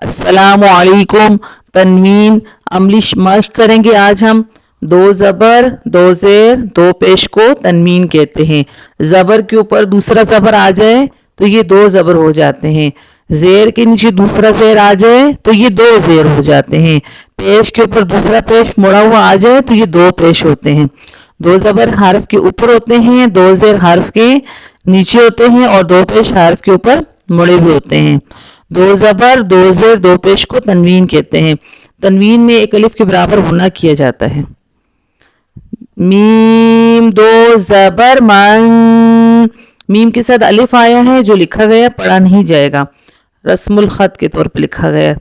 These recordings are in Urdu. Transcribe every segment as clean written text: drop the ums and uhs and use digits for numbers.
السلام علیکم. تنوین عملی مشق کریں گے آج ہم. دو زبر دو زیر دو پیش کو تنوین کہتے ہیں. زبر کے اوپر دوسرا زبر آ جائے تو یہ دو زبر ہو جاتے ہیں. زیر کے نیچے دوسرا زیر آ جائے تو یہ دو زیر ہو جاتے ہیں. پیش کے اوپر دوسرا پیش مڑا ہوا آ جائے تو یہ دو پیش ہوتے ہیں. دو زبر حرف کے اوپر ہوتے ہیں, دو زیر حرف کے نیچے ہوتے ہیں اور دو پیش حرف کے اوپر مڑے ہوئے ہوتے ہیں. دو زبر دو زیر دو پیش کو تنوین کہتے ہیں. تنوین میں ایک الف کے برابر ہونا کیا جاتا ہے. میم دو زبر من, میم کے ساتھ الف آیا ہے جو لکھا گیا پڑھا نہیں جائے گا, رسم الخط کے طور پہ لکھا گیا.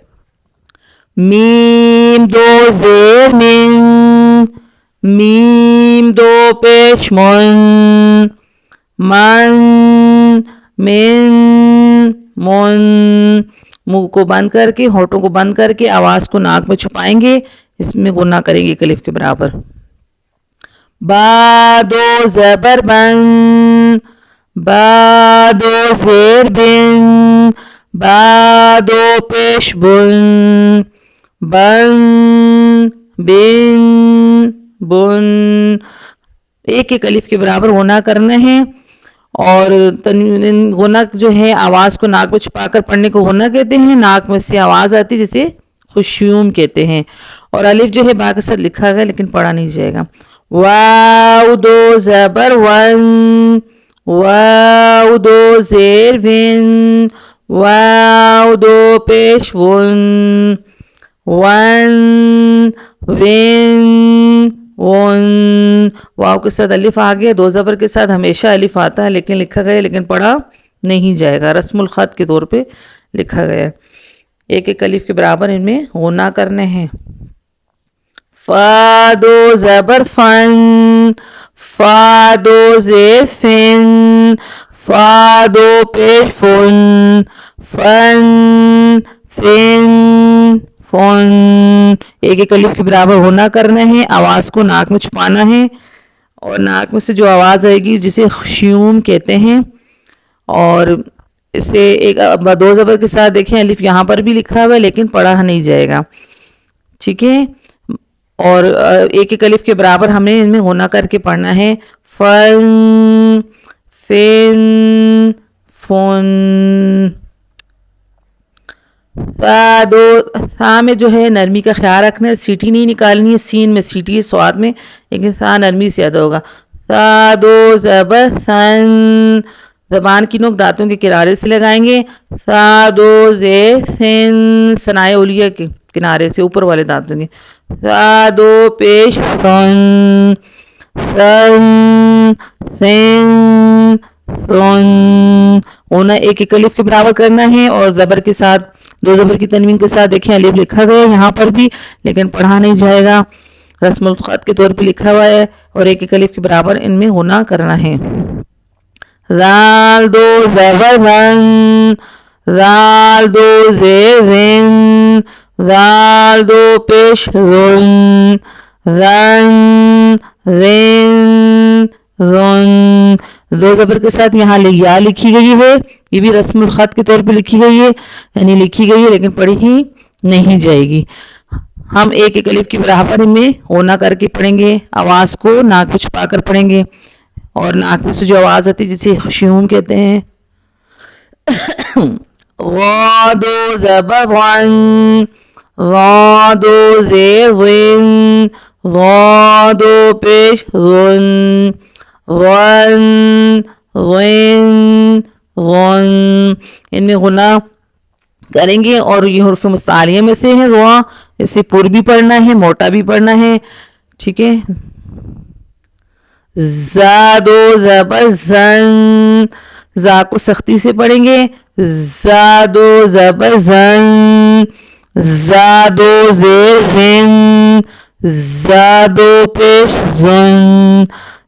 میم دو زیر من, میم دو پیش من, من من من. منہ کو بند کر کے ہونٹوں کو بند کر کے آواز کو ناک میں چھپائیں گے, اس میں غنہ کریں گے الف کے برابر. با دو زبر بن, با دو زیر بن, با دو پیش بن, بن بن بن. ایک ایک الف کے برابر غنہ کرنا ہے. اور غنہ جو ہے آواز کو ناک میں چھپا کر پڑھنے کو غنہ کہتے ہیں. ناک میں سے آواز آتی ہے جسے خشوم کہتے ہیں. اور الف جو ہے با کے ساتھ لکھا گیا لیکن پڑھا نہیں جائے گا. واو دو زبر ون, واو دو زیر ون, واو دو پیش ون, ون ون ون. واو کے ساتھ الف آ گیا. دو زبر کے ساتھ ہمیشہ الف آتا ہے لیکن لکھا گیا لیکن پڑھا نہیں جائے گا, رسم الخط کے طور پہ لکھا گیا. ایک ایک الف کے برابر ان میں غنہ کرنے ہیں. فا دو زبر فن, فا دو زیر فن, فا دو پیش فن, فن فن فن. ایک ایک الف کے برابر ہونا کرنا ہے. آواز کو ناک میں چھپانا ہے اور ناک میں سے جو آواز آئے گی جسے خشوم کہتے ہیں. اور اسے ایک دو زبر کے ساتھ دیکھیں الف یہاں پر بھی لکھا ہوا ہے لیکن پڑھا نہیں جائے گا, ٹھیک ہے. اور ایک ایک الف کے برابر ہمیں ان میں غنہ کر کے پڑھنا ہے. فن فن فن. تا دو, تھا میں جو ہے نرمی کا خیال رکھنا ہے, سیٹی نہیں نکالنی ہے. سین میں سیٹی ہے, سواد میں, لیکن تھا نرمی سے ادا ہوگا. تا دو زبر ثن, زبان کی نوک دانتوں کے کنارے سے لگائیں گے. تا دو زیر سن, ثنائے اولیہ کے کنارے سے اوپر والے دانتوں کے. تا دو پیش سن, سن سن سن. ہونا ایک ایک الف کے برابر کرنا ہے. اور زبر کے ساتھ دو زبر کی تنوین کے ساتھ دیکھیں الف لکھا گیا یہاں پر بھی لیکن پڑھا نہیں جائے گا, رسم الخط کے طور پہ لکھا ہوا ہے. اور ایک ایک الف کے برابر ان میں غنہ کرنا ہے. رال دو زبر رن, رال دو زیر رن, رال دو پیش رن, رن رن رن. دو زبر کے ساتھ یہاں یا لکھی گئی ہے, یہ بھی رسم الخط کے طور پہ لکھی گئی ہے, یعنی لکھی گئی ہے لیکن پڑھی ہی نہیں جائے گی. ہم ایک ایک الف کے برابر میں غنہ کر کے پڑھیں گے. آواز کو ناک میں چھپا کر پڑھیں گے اور ناک میں سے جو آواز آتی ہے جسے خشوم کہتے ہیں. غا دو زبر غن, غا دو زیر غن, غا دو پیش غن, غن غن غن. ان میں غنہ کریں گے. اور یہ حروف مستعلیہ میں سے ہے غا, اسے پر بھی پڑھنا ہے موٹا بھی پڑھنا ہے, ٹھیک ہے. زا دو زبر زن, زا کو سختی سے پڑھیں گے. زا دو زبر زن, زا دو زیر زن, زا دو پیش زن,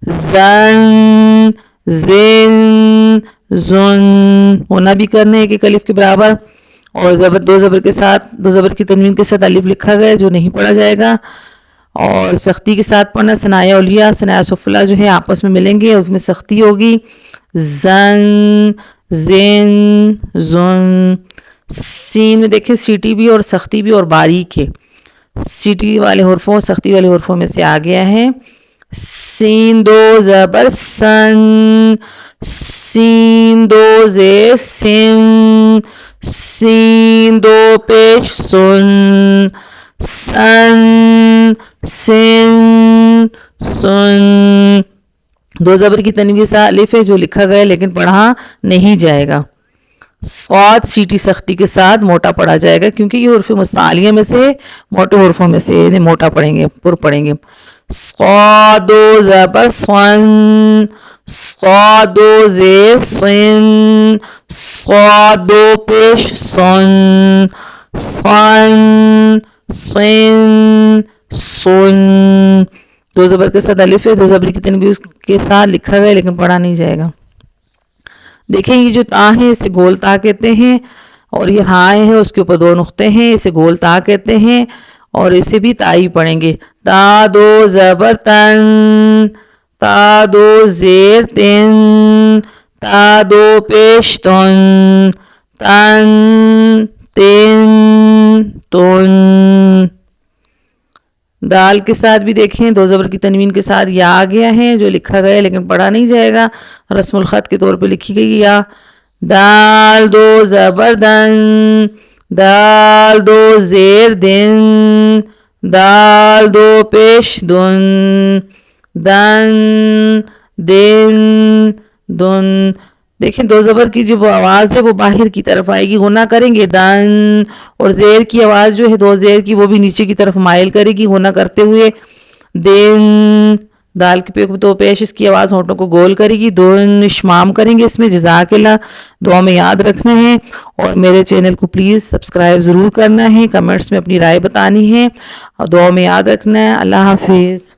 زن زن زن. ہونا بھی کرنا ہے ایک ایک الف کے برابر. اور زبر دو زبر کے ساتھ دو زبر کی تنوین کے ساتھ الف لکھا گیا جو نہیں پڑھا جائے گا. اور سختی کے ساتھ پڑھنا. ثنایا اولیہ ثنایا سفلا جو ہے آپس میں ملیں گے, اس میں سختی ہوگی. زن زن زن. سین میں دیکھیں سیٹی بھی اور سختی بھی اور باریک ہے. سیٹی والے حرفوں سختی والے حرفوں میں سے آ گیا ہے. سین دو زبر سن، سین دو زیر سن، سین دو پیش سن، سن سن سن. دو زبر کی تنوین کے ساتھ الف ہے جو لکھا گیا لیکن پڑھا نہیں جائے گا. صاد سیٹی سختی کے ساتھ موٹا پڑھا جائے گا کیونکہ یہ حروف مستعلیہ میں سے موٹے حروفوں میں سے موٹا پڑھیں گے، پر پڑھیں گے. صاد دو زبر صن، صاد دو زیر صن، صاد دو پیش صن، صن صن سن. دو زبر کے ساتھ الف ہے، دو زبر کی تنوین کے ساتھ لکھا گیا لیکن پڑھا نہیں جائے گا. دیکھیں یہ جو تا ہے اسے گول تا کہتے ہیں، اور یہ ہائے ہے اس کے اوپر دو نقطے ہیں، اسے گول تا کہتے ہیں اور اسے بھی تائی پڑھیں گے. تا دو زبر تن، تا دو زیر تن، تا دو پیش تن، تن تن تن. دال کے ساتھ بھی دیکھیں دو زبر کی تنوین کے ساتھ یا آ گیا ہے جو لکھا گیا لیکن پڑھا نہیں جائے گا، رسم الخط کے طور پہ لکھی گئی یا. دال دو زبر دن، دال دو زیر دن، دال دو پیش دن، دن دن دن. دیکھیں دو زبر کی جو آواز ہے وہ باہر کی طرف آئے گی، غنہ کریں گے دن، اور زیر کی آواز جو ہے دو زیر کی وہ بھی نیچے کی طرف مائل کرے گی غنہ کرتے ہوئے. دن دال کے دو پیش اس کی آواز ہونٹوں کو گول کرے گی. دن اشمام کریں گے اس میں. جزاک اللہ. دعا میں یاد رکھنا ہے اور میرے چینل کو پلیز سبسکرائب ضرور کرنا ہے، کمنٹس میں اپنی رائے بتانی ہے اور دعا میں یاد رکھنا ہے. اللہ حافظ.